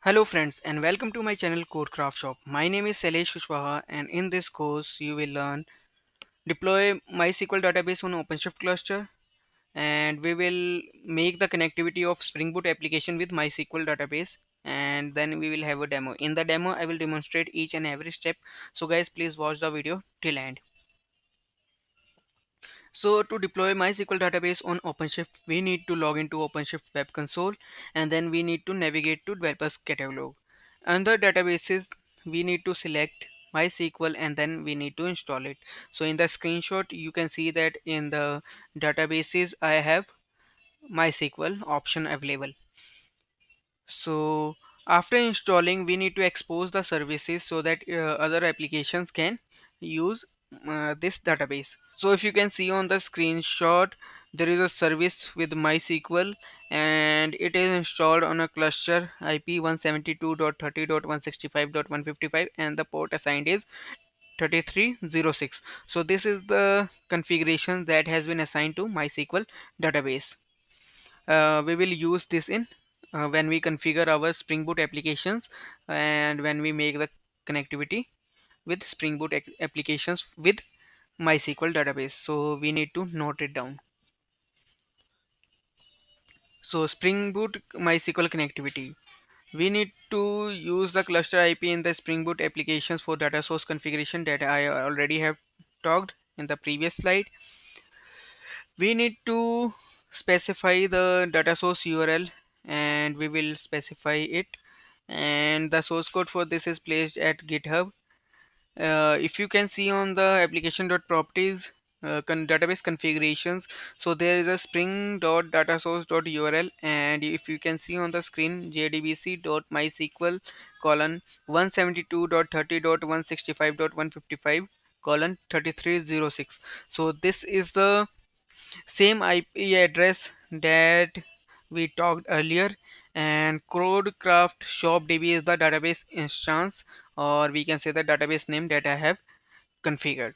Hello friends and welcome to my channel Codecraft Shop. My name is Sailesh Kushwaha and in this course you will learn deploy MySQL database on OpenShift cluster, and we will make the connectivity of Spring Boot application with MySQL database, and then we will have a demo. In the demo I will demonstrate each and every step, so guys please watch the video till end. So to deploy MySQL database on OpenShift, we need to log into OpenShift Web Console, and then we need to navigate to Developers Catalog. Under databases, we need to select MySQL and then we need to install it. So in the screenshot, you can see that in the databases, I have MySQL option available. So after installing, we need to expose the services so that other applications can use this database. So if you can see on the screenshot, there is a service with MySQL and it is installed on a cluster IP 172.30.165.155 and the port assigned is 3306. So this is the configuration that has been assigned to MySQL database. We will use this in when we configure our Spring Boot applications and when we make the connectivity with Spring Boot applications with MySQL database. So we need to note it down. So Spring Boot MySQL connectivity. We need to use the cluster IP in the Spring Boot applications for data source configuration that I already have talked in the previous slide. We need to specify the data source URL and we will specify it, and the source code for this is placed at GitHub. If you can see on the application.properties database configurations, so there is a spring.datasource.url, and if you can see on the screen jdbc.mysql colon 172.30.165.155 colon 3306. So this is the same IP address that we talked earlier, and Codecraft Shop DB is the database instance, or we can say the database name that I have configured.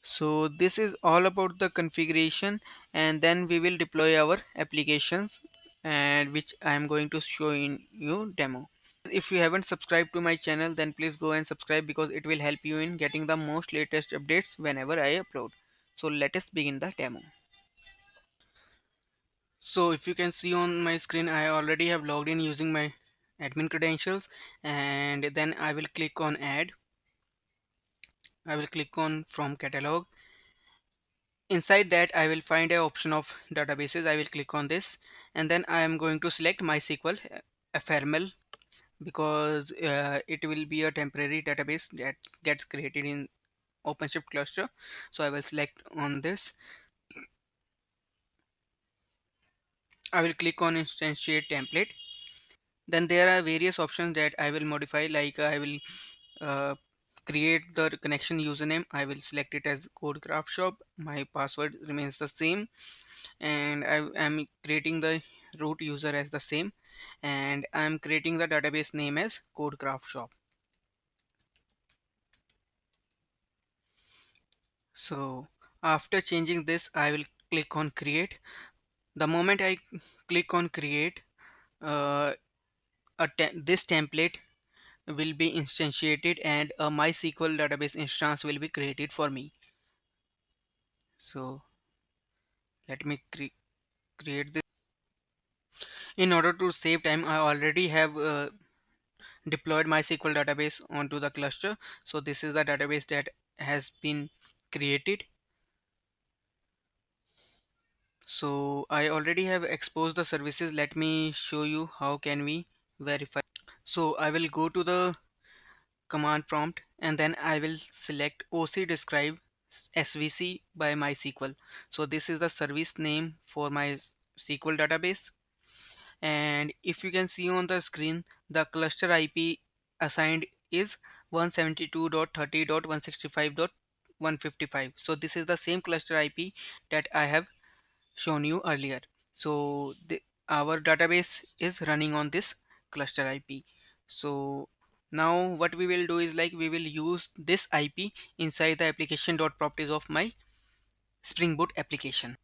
So this is all about the configuration, and then we will deploy our applications, and which I am going to show in you demo. If you haven't subscribed to my channel, then please go and subscribe because it will help you in getting the most latest updates whenever I upload. So let us begin the demo. So if you can see on my screen, I already have logged in using my admin credentials, and then I will click on add. I will click on from catalog. Inside that I will find an option of databases. I will click on this, and then I am going to select MySQL ephemeral because it will be a temporary database that gets created in OpenShift cluster. So I will select on this. I will click on instantiate template. Then there are various options that I will modify, like I will uh, create the connection username. I will select it as Codecraft Shop. My password remains the same, and I am creating the root user as the same, and I am creating the database name as Codecraft Shop. So after changing this, I will click on create. The moment I click on create, uh, this template will be instantiated and a MySQL database instance will be created for me. So let me create this. In order to save time, I already have deployed MySQL database onto the cluster. So this is the database that has been created. So I already have exposed the services. Let me show you how can we verify. So I will go to the command prompt and then I will select OC describe SVC by MySQL. So this is the service name for my SQL database, and if you can see on the screen, the cluster IP assigned is 172.30.165.155. So this is the same cluster IP that I have shown you earlier. So our database is running on this cluster IP. So now what we will do is, like, we will use this IP inside the application.properties of my Spring Boot application.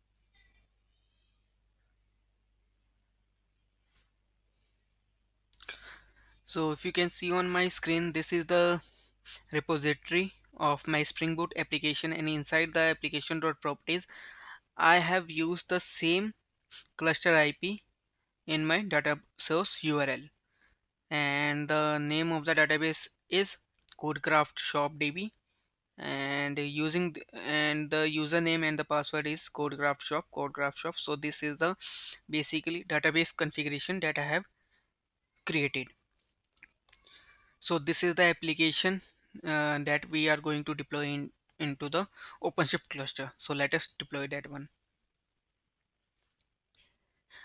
So if you can see on my screen, this is the repository of my Spring Boot application, and inside the application.properties I have used the same cluster IP in my data source URL, and the name of the database is codecraft shop db, and and the username and the password is codecraft shop. So this is the basically database configuration that I have created. So this is the application that we are going to deploy into the OpenShift cluster. So let us deploy that one.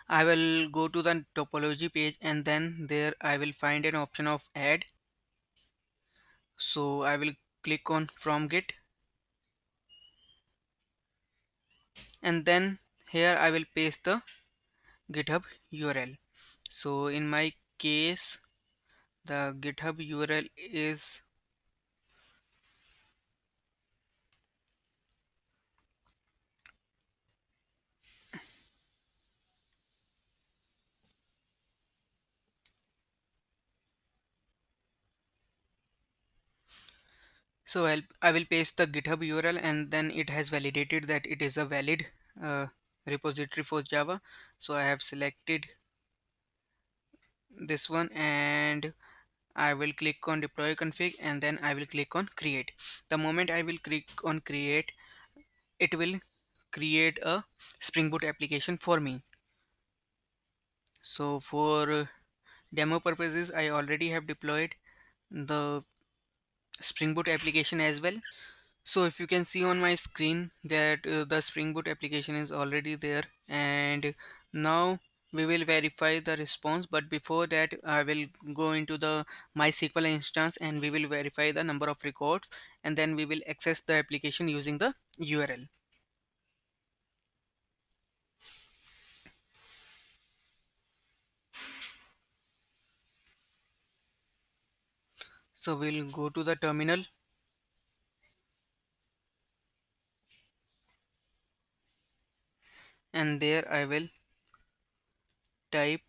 I will go to the topology page, and then there I will find an option of add. So I will click on from Git, and then here I will paste the GitHub URL. So in my case, the GitHub URL is, so I will paste the GitHub URL, and then it has validated that it is a valid uh, repository for Java. So I have selected this one, and I will click on deploy config, and then I will click on create. The moment I will click on create, it will create a Spring Boot application for me. So for demo purposes, I already have deployed the Spring Boot application as well. So if you can see on my screen that the Spring Boot application is already there, and now we will verify the response. But before that, I will go into the MySQL instance, and we will verify the number of records, and then we will access the application using the URL. So we'll go to the terminal, and there I will type.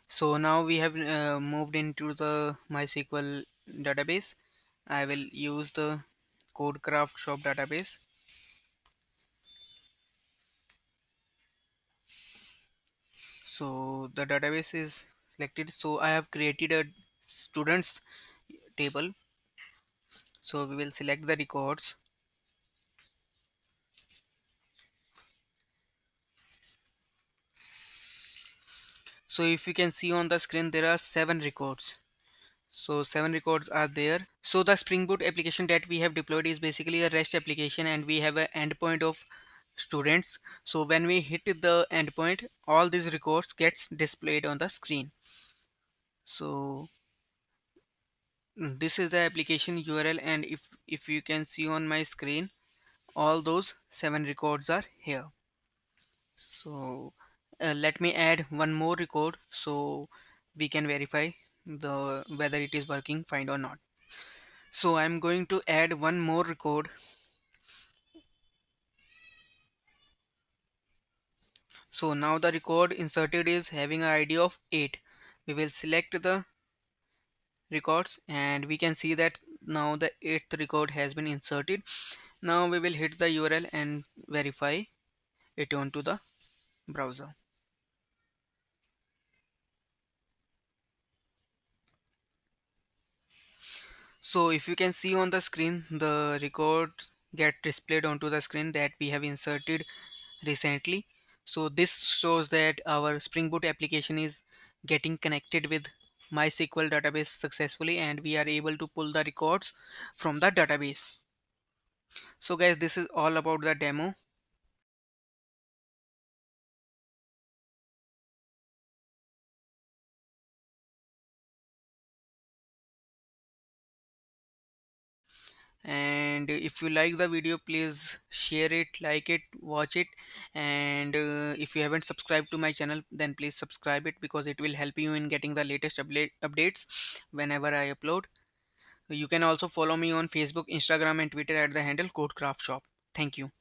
So now we have moved into the MySQL database. I will use the CodeCraft shop database. So the database is selected. So I have created a students table. So we will select the records. So if you can see on the screen, there are 7 records. So 7 records are there. So the Spring Boot application that we have deployed is basically a REST application, and we have an endpoint of students. So when we hit the endpoint, all these records gets displayed on the screen. So this is the application URL, and if you can see on my screen, all those 7 records are here. So let me add one more record so we can verify the whether it is working fine or not. So I'm going to add one more record. So now the record inserted is having an ID of 8. We will select the records, and we can see that now the 8th record has been inserted. Now we will hit the URL and verify it onto the browser. So if you can see on the screen, the records get displayed onto the screen that we have inserted recently. So this shows that our Spring Boot application is getting connected with MySQL database successfully, and we are able to pull the records from the database. So guys, this is all about the demo. And if you like the video, please share it, like it, watch it. And if you haven't subscribed to my channel, then please subscribe it, because it will help you in getting the latest updates whenever I upload. You can also follow me on Facebook, Instagram, and Twitter at the handle CodeCraftShop. Thank you.